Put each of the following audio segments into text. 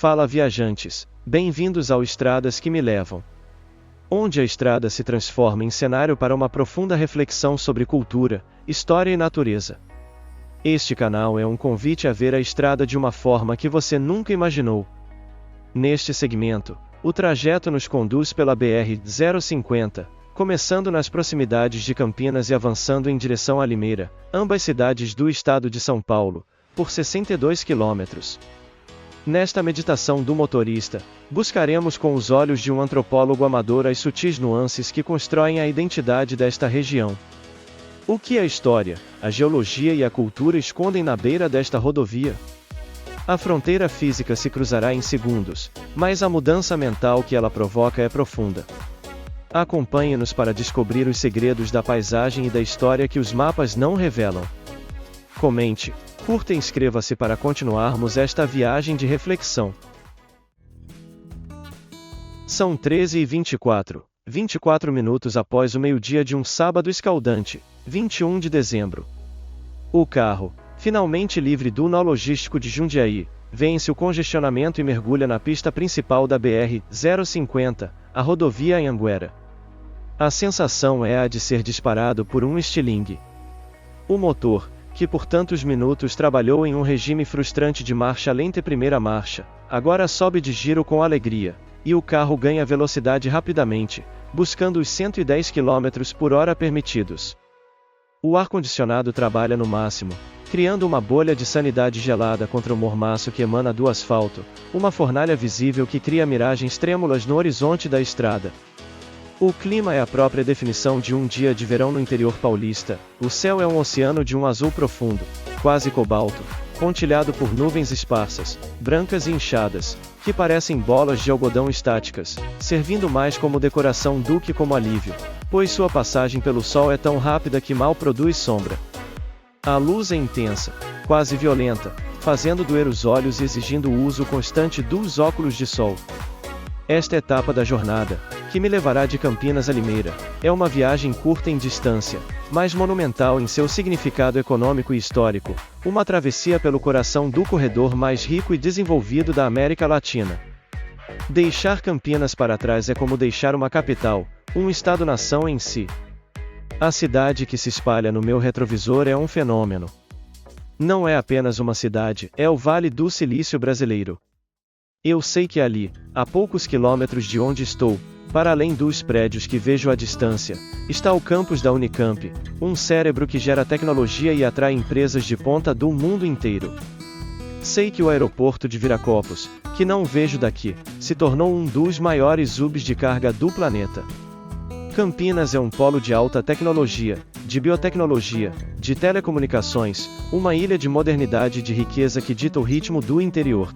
Fala viajantes, bem-vindos ao Estradas que me levam. Onde a estrada se transforma em cenário para uma profunda reflexão sobre cultura, história e natureza. Este canal é um convite a ver a estrada de uma forma que você nunca imaginou. Neste segmento, o trajeto nos conduz pela BR-050, começando nas proximidades de Campinas e avançando em direção a Limeira, ambas cidades do estado de São Paulo, por 62 quilômetros. Nesta meditação do motorista, buscaremos com os olhos de um antropólogo amador as sutis nuances que constroem a identidade desta região. O que a história, a geologia e a cultura escondem na beira desta rodovia? A fronteira física se cruzará em segundos, mas a mudança mental que ela provoca é profunda. Acompanhe-nos para descobrir os segredos da paisagem e da história que os mapas não revelam. Comente, curta e inscreva-se para continuarmos esta viagem de reflexão. São 13h24, 24 minutos após o meio-dia de um sábado escaldante, 21 de dezembro. O carro, finalmente livre do nó logístico de Jundiaí, vence o congestionamento e mergulha na pista principal da BR-050, a rodovia Anhanguera. A sensação é a de ser disparado por um estilingue. O motor, que por tantos minutos trabalhou em um regime frustrante de marcha lenta e primeira marcha, agora sobe de giro com alegria, e o carro ganha velocidade rapidamente, buscando os 110 km por hora permitidos. O ar-condicionado trabalha no máximo, criando uma bolha de sanidade gelada contra o mormaço que emana do asfalto, uma fornalha visível que cria miragens trêmulas no horizonte da estrada. O clima é a própria definição de um dia de verão no interior paulista. O céu é um oceano de um azul profundo, quase cobalto, pontilhado por nuvens esparsas, brancas e inchadas, que parecem bolas de algodão estáticas, servindo mais como decoração do que como alívio, pois sua passagem pelo sol é tão rápida que mal produz sombra. A luz é intensa, quase violenta, fazendo doer os olhos e exigindo o uso constante dos óculos de sol. Esta etapa da jornada, que me levará de Campinas a Limeira, é uma viagem curta em distância, mas monumental em seu significado econômico e histórico, uma travessia pelo coração do corredor mais rico e desenvolvido da América Latina. Deixar Campinas para trás é como deixar uma capital, um estado-nação em si. A cidade que se espalha no meu retrovisor é um fenômeno. Não é apenas uma cidade, é o Vale do Silício brasileiro. Eu sei que ali, a poucos quilômetros de onde estou, para além dos prédios que vejo à distância, está o campus da Unicamp, um cérebro que gera tecnologia e atrai empresas de ponta do mundo inteiro. Sei que o aeroporto de Viracopos, que não vejo daqui, se tornou um dos maiores hubs de carga do planeta. Campinas é um polo de alta tecnologia, de biotecnologia, de telecomunicações, uma ilha de modernidade e de riqueza que dita o ritmo do interior.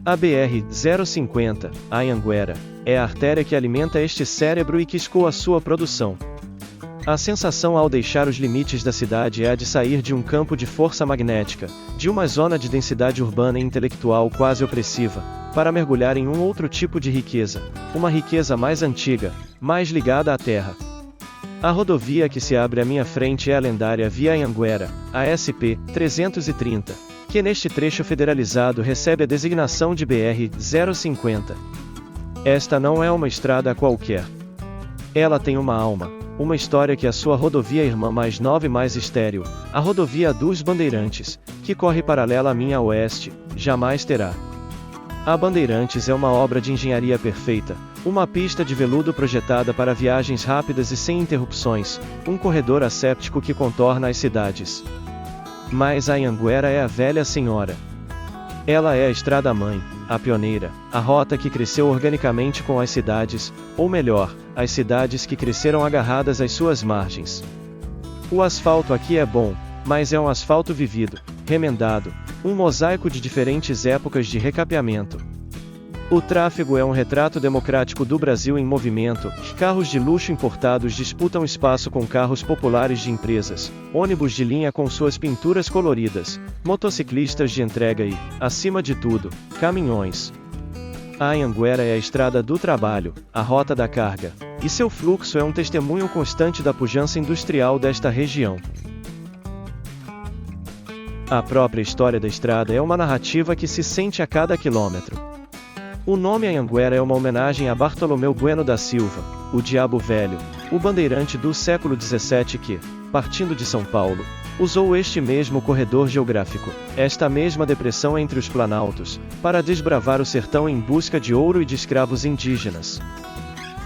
A BR-050, a Anhanguera, é a artéria que alimenta este cérebro e que escoa sua produção. A sensação ao deixar os limites da cidade é a de sair de um campo de força magnética, de uma zona de densidade urbana e intelectual quase opressiva, para mergulhar em um outro tipo de riqueza, uma riqueza mais antiga, mais ligada à terra. A rodovia que se abre à minha frente é a lendária Via Anhanguera, a SP-330. Que neste trecho federalizado recebe a designação de BR-050. Esta não é uma estrada qualquer. Ela tem uma alma, uma história que a sua rodovia irmã mais nova e mais estéril, a rodovia dos Bandeirantes, que corre paralela à minha a oeste, jamais terá. A Bandeirantes é uma obra de engenharia perfeita, uma pista de veludo projetada para viagens rápidas e sem interrupções, um corredor asséptico que contorna as cidades. Mas a Anhanguera é a velha senhora. Ela é a estrada-mãe, a pioneira, a rota que cresceu organicamente com as cidades, ou melhor, as cidades que cresceram agarradas às suas margens. O asfalto aqui é bom, mas é um asfalto vivido, remendado, um mosaico de diferentes épocas de recapeamento. O tráfego é um retrato democrático do Brasil em movimento, carros de luxo importados disputam espaço com carros populares de empresas, ônibus de linha com suas pinturas coloridas, motociclistas de entrega e, acima de tudo, caminhões. A Anhanguera é a estrada do trabalho, a rota da carga, e seu fluxo é um testemunho constante da pujança industrial desta região. A própria história da estrada é uma narrativa que se sente a cada quilômetro. O nome Anhanguera é uma homenagem a Bartolomeu Bueno da Silva, o Diabo Velho, o bandeirante do século XVII que, partindo de São Paulo, usou este mesmo corredor geográfico, esta mesma depressão entre os planaltos, para desbravar o sertão em busca de ouro e de escravos indígenas.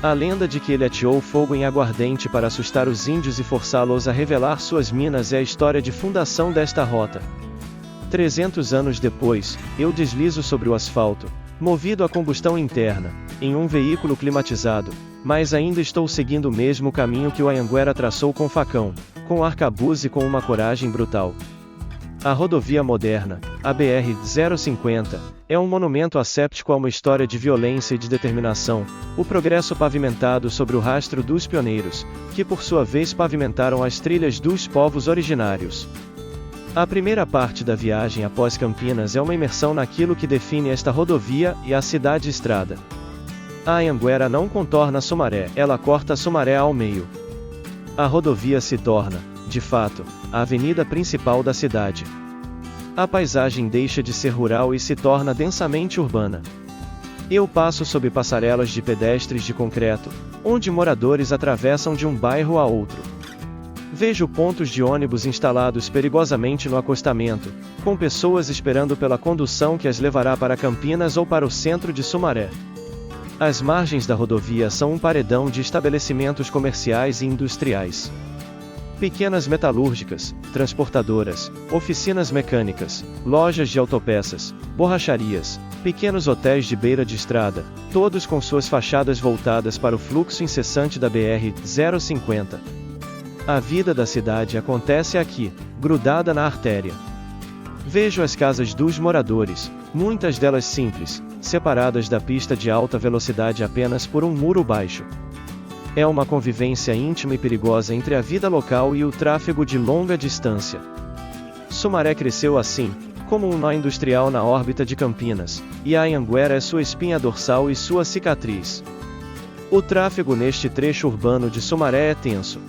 A lenda de que ele ateou fogo em aguardente para assustar os índios e forçá-los a revelar suas minas é a história de fundação desta rota. 300 anos depois, eu deslizo sobre o asfalto, movido a combustão interna, em um veículo climatizado, mas ainda estou seguindo o mesmo caminho que o Anhanguera traçou com facão, com arcabuz e com uma coragem brutal. A rodovia moderna, a BR-050, é um monumento asséptico a uma história de violência e de determinação, o progresso pavimentado sobre o rastro dos pioneiros, que por sua vez pavimentaram as trilhas dos povos originários. A primeira parte da viagem após Campinas é uma imersão naquilo que define esta rodovia e a cidade-estrada. A Anhanguera não contorna Sumaré, ela corta Sumaré ao meio. A rodovia se torna, de fato, a avenida principal da cidade. A paisagem deixa de ser rural e se torna densamente urbana. Eu passo sob passarelas de pedestres de concreto, onde moradores atravessam de um bairro a outro. Vejo pontos de ônibus instalados perigosamente no acostamento, com pessoas esperando pela condução que as levará para Campinas ou para o centro de Sumaré. As margens da rodovia são um paredão de estabelecimentos comerciais e industriais. Pequenas metalúrgicas, transportadoras, oficinas mecânicas, lojas de autopeças, borracharias, pequenos hotéis de beira de estrada, todos com suas fachadas voltadas para o fluxo incessante da BR-050. A vida da cidade acontece aqui, grudada na artéria. Vejo as casas dos moradores, muitas delas simples, separadas da pista de alta velocidade apenas por um muro baixo. É uma convivência íntima e perigosa entre a vida local e o tráfego de longa distância. Sumaré cresceu assim, como um nó industrial na órbita de Campinas, e a Anhanguera é sua espinha dorsal e sua cicatriz. O tráfego neste trecho urbano de Sumaré é tenso.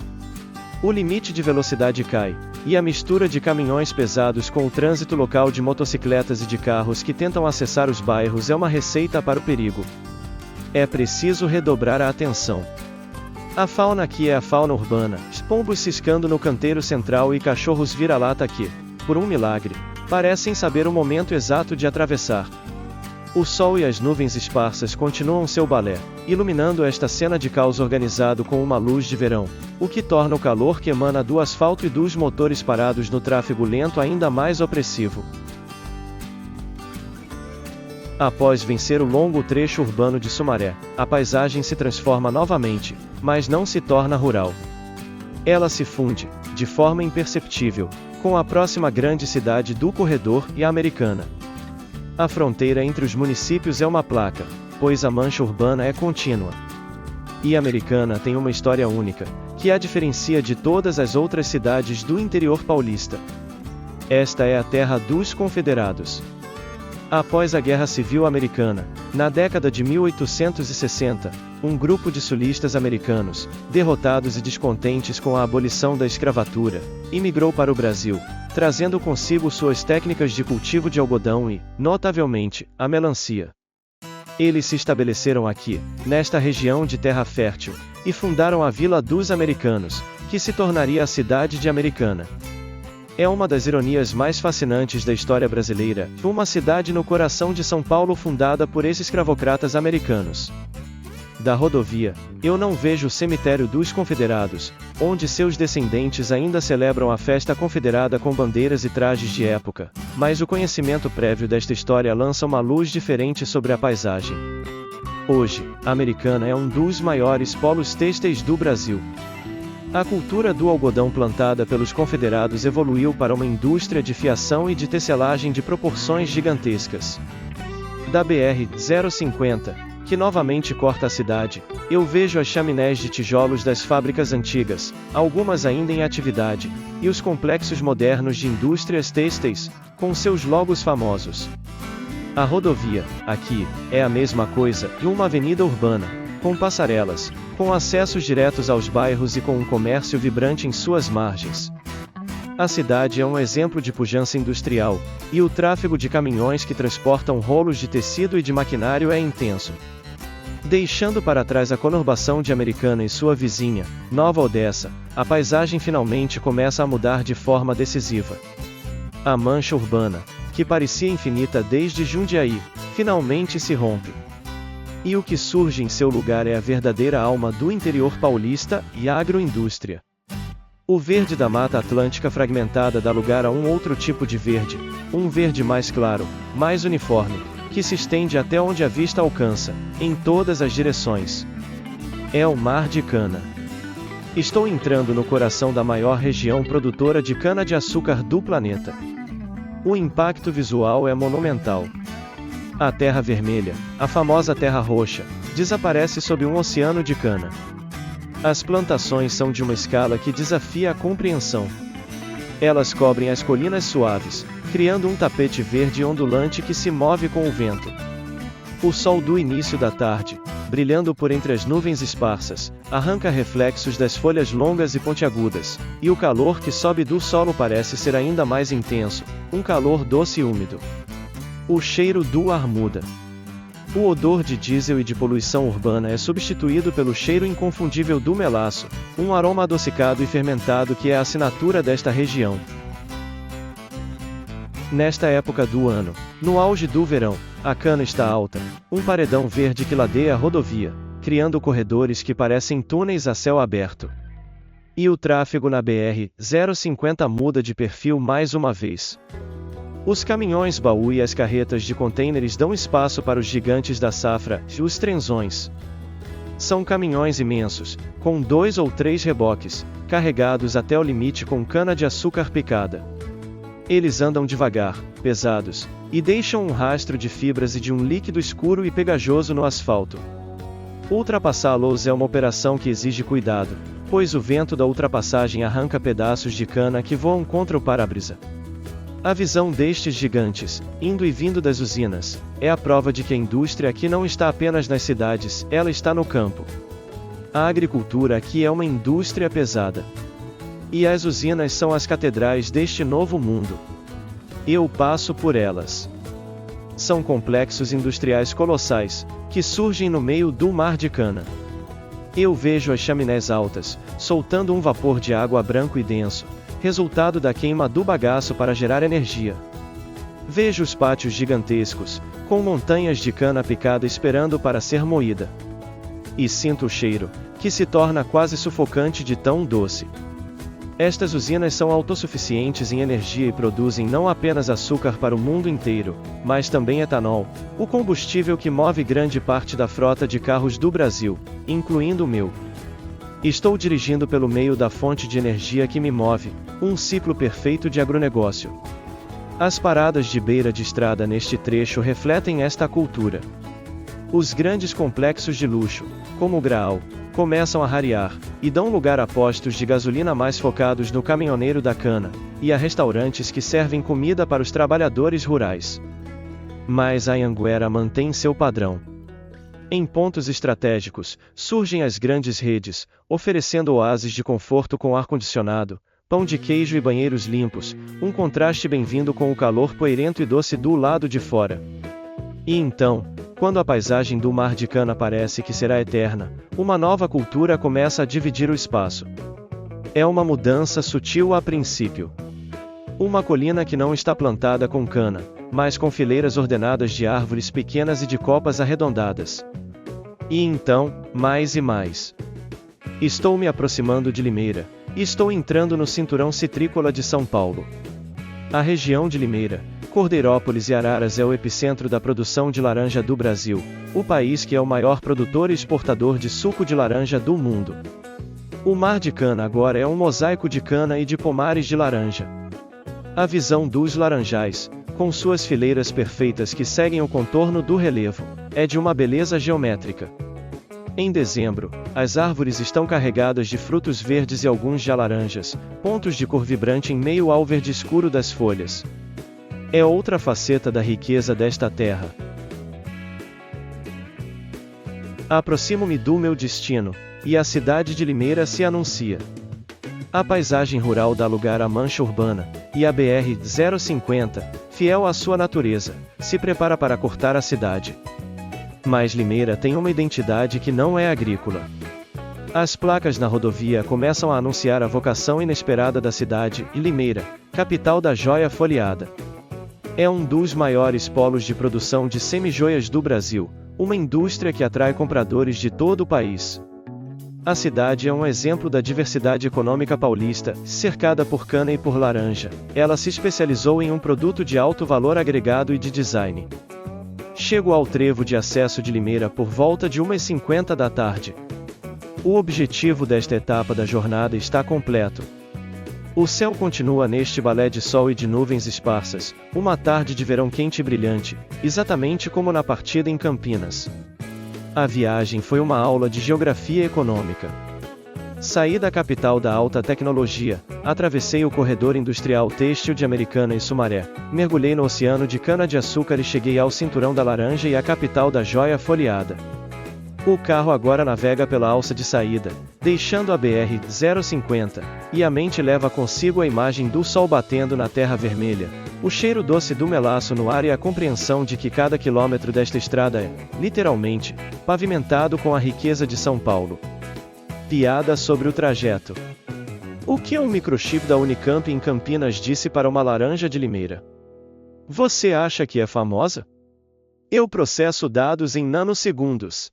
O limite de velocidade cai, e a mistura de caminhões pesados com o trânsito local de motocicletas e de carros que tentam acessar os bairros é uma receita para o perigo. É preciso redobrar a atenção. A fauna aqui é a fauna urbana, pombos ciscando no canteiro central e cachorros vira-lata que, por um milagre, parecem saber o momento exato de atravessar. O sol e as nuvens esparsas continuam seu balé, iluminando esta cena de caos organizado com uma luz de verão, o que torna o calor que emana do asfalto e dos motores parados no tráfego lento ainda mais opressivo. Após vencer o longo trecho urbano de Sumaré, a paisagem se transforma novamente, mas não se torna rural. Ela se funde, de forma imperceptível, com a próxima grande cidade do corredor e a Americana. A fronteira entre os municípios é uma placa, pois a mancha urbana é contínua. E Americana tem uma história única, que a diferencia de todas as outras cidades do interior paulista. Esta é a terra dos confederados. Após a Guerra Civil Americana, na década de 1860, um grupo de sulistas americanos, derrotados e descontentes com a abolição da escravatura, imigrou para o Brasil, trazendo consigo suas técnicas de cultivo de algodão e, notavelmente, a melancia. Eles se estabeleceram aqui, nesta região de terra fértil, e fundaram a Vila dos Americanos, que se tornaria a cidade de Americana. É uma das ironias mais fascinantes da história brasileira, uma cidade no coração de São Paulo fundada por esses escravocratas americanos. Da rodovia, eu não vejo o cemitério dos confederados, onde seus descendentes ainda celebram a festa confederada com bandeiras e trajes de época, mas o conhecimento prévio desta história lança uma luz diferente sobre a paisagem. Hoje, a Americana é um dos maiores polos têxteis do Brasil. A cultura do algodão plantada pelos confederados evoluiu para uma indústria de fiação e de tecelagem de proporções gigantescas. Da BR-050, que novamente corta a cidade, eu vejo as chaminés de tijolos das fábricas antigas, algumas ainda em atividade, e os complexos modernos de indústrias têxteis, com seus logos famosos. A rodovia, aqui, é a mesma coisa, e uma avenida urbana, com passarelas, com acessos diretos aos bairros e com um comércio vibrante em suas margens. A cidade é um exemplo de pujança industrial, e o tráfego de caminhões que transportam rolos de tecido e de maquinário é intenso. Deixando para trás a conurbação de Americana e sua vizinha, Nova Odessa, a paisagem finalmente começa a mudar de forma decisiva. A mancha urbana, que parecia infinita desde Jundiaí, finalmente se rompe. E o que surge em seu lugar é a verdadeira alma do interior paulista e a agroindústria. O verde da Mata Atlântica fragmentada dá lugar a um outro tipo de verde, um verde mais claro, mais uniforme, que se estende até onde a vista alcança, em todas as direções. É o Mar de Cana. Estou entrando no coração da maior região produtora de cana-de-açúcar do planeta. O impacto visual é monumental. A terra vermelha, a famosa terra roxa, desaparece sob um oceano de cana. As plantações são de uma escala que desafia a compreensão. Elas cobrem as colinas suaves, criando um tapete verde ondulante que se move com o vento. O sol do início da tarde, brilhando por entre as nuvens esparsas, arranca reflexos das folhas longas e pontiagudas, e o calor que sobe do solo parece ser ainda mais intenso, um calor doce e úmido. O cheiro do ar muda. O odor de diesel e de poluição urbana é substituído pelo cheiro inconfundível do melaço, um aroma adocicado e fermentado que é a assinatura desta região. Nesta época do ano, no auge do verão, a cana está alta, um paredão verde que ladeia a rodovia, criando corredores que parecem túneis a céu aberto. E o tráfego na BR-050 muda de perfil mais uma vez. Os caminhões baú e as carretas de contêineres dão espaço para os gigantes da safra, os trenzões. São caminhões imensos, com 2 ou 3 reboques, carregados até o limite com cana-de-açúcar picada. Eles andam devagar, pesados, e deixam um rastro de fibras e de um líquido escuro e pegajoso no asfalto. Ultrapassá-los é uma operação que exige cuidado, pois o vento da ultrapassagem arranca pedaços de cana que voam contra o para-brisa. A visão destes gigantes, indo e vindo das usinas, é a prova de que a indústria aqui não está apenas nas cidades, ela está no campo. A agricultura aqui é uma indústria pesada. E as usinas são as catedrais deste novo mundo. Eu passo por elas. São complexos industriais colossais, que surgem no meio do mar de cana. Eu vejo as chaminés altas, soltando um vapor de água branco e denso, resultado da queima do bagaço para gerar energia. Vejo os pátios gigantescos, com montanhas de cana picada esperando para ser moída. E sinto o cheiro, que se torna quase sufocante de tão doce. Estas usinas são autossuficientes em energia e produzem não apenas açúcar para o mundo inteiro, mas também etanol, o combustível que move grande parte da frota de carros do Brasil, incluindo o meu. Estou dirigindo pelo meio da fonte de energia que me move, um ciclo perfeito de agronegócio. As paradas de beira de estrada neste trecho refletem esta cultura. Os grandes complexos de luxo, como o Graal, começam a rarear, e dão lugar a postos de gasolina mais focados no caminhoneiro da cana, e a restaurantes que servem comida para os trabalhadores rurais. Mas a Anhanguera mantém seu padrão. Em pontos estratégicos, surgem as grandes redes, oferecendo oásis de conforto com ar-condicionado, pão de queijo e banheiros limpos, um contraste bem-vindo com o calor poeirento e doce do lado de fora. E então, quando a paisagem do mar de cana parece que será eterna, uma nova cultura começa a dividir o espaço. É uma mudança sutil a princípio. Uma colina que não está plantada com cana, mas com fileiras ordenadas de árvores pequenas e de copas arredondadas. E então, mais e mais. Estou me aproximando de Limeira, e estou entrando no cinturão citrícola de São Paulo. A região de Limeira, Cordeirópolis e Araras é o epicentro da produção de laranja do Brasil, o país que é o maior produtor e exportador de suco de laranja do mundo. O mar de cana agora é um mosaico de cana e de pomares de laranja. A visão dos laranjais, com suas fileiras perfeitas que seguem o contorno do relevo, é de uma beleza geométrica. Em dezembro, as árvores estão carregadas de frutos verdes e alguns já laranjas, pontos de cor vibrante em meio ao verde escuro das folhas. É outra faceta da riqueza desta terra. Aproximo-me do meu destino, e a cidade de Limeira se anuncia. A paisagem rural dá lugar à mancha urbana, e a BR-050, fiel à sua natureza, se prepara para cortar a cidade. Mas Limeira tem uma identidade que não é agrícola. As placas na rodovia começam a anunciar a vocação inesperada da cidade, e Limeira, capital da joia folheada. É um dos maiores polos de produção de semijoias do Brasil, uma indústria que atrai compradores de todo o país. A cidade é um exemplo da diversidade econômica paulista, cercada por cana e por laranja. Ela se especializou em um produto de alto valor agregado e de design. Chego ao trevo de acesso de Limeira por volta de 1h50 da tarde. O objetivo desta etapa da jornada está completo. O céu continua neste balé de sol e de nuvens esparsas, uma tarde de verão quente e brilhante, exatamente como na partida em Campinas. A viagem foi uma aula de geografia econômica. Saí da capital da alta tecnologia, atravessei o corredor industrial têxtil de Americana e Sumaré, mergulhei no oceano de cana-de-açúcar e cheguei ao cinturão da laranja e à capital da joia folheada. O carro agora navega pela alça de saída, deixando a BR-050, e a mente leva consigo a imagem do sol batendo na terra vermelha, o cheiro doce do melaço no ar e a compreensão de que cada quilômetro desta estrada é, literalmente, pavimentado com a riqueza de São Paulo. Piada sobre o trajeto. O que um microchip da Unicamp em Campinas disse para uma laranja de Limeira? Você acha que é famosa? Eu processo dados em nanosegundos.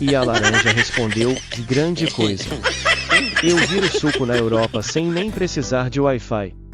E a laranja respondeu, grande coisa. Eu viro suco na Europa sem nem precisar de Wi-Fi.